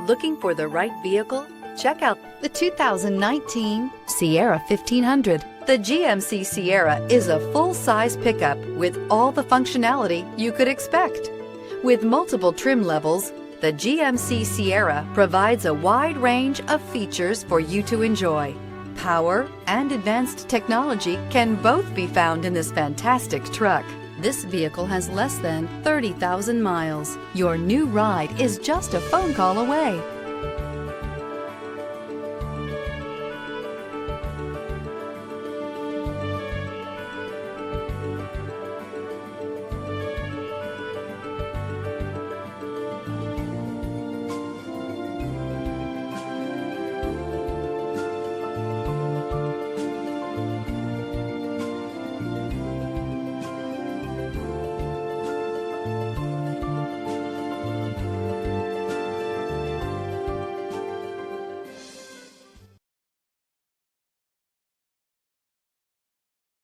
Looking for the right vehicle? Check out the 2019 Sierra 1500. The GMC Sierra is a full-size pickup with all the functionality you could expect. With multiple trim levels, the GMC Sierra provides a wide range of features for you to enjoy. Power and advanced technology can both be found in this fantastic truck. This vehicle has less than 30,000 miles. Your new ride is just a phone call away.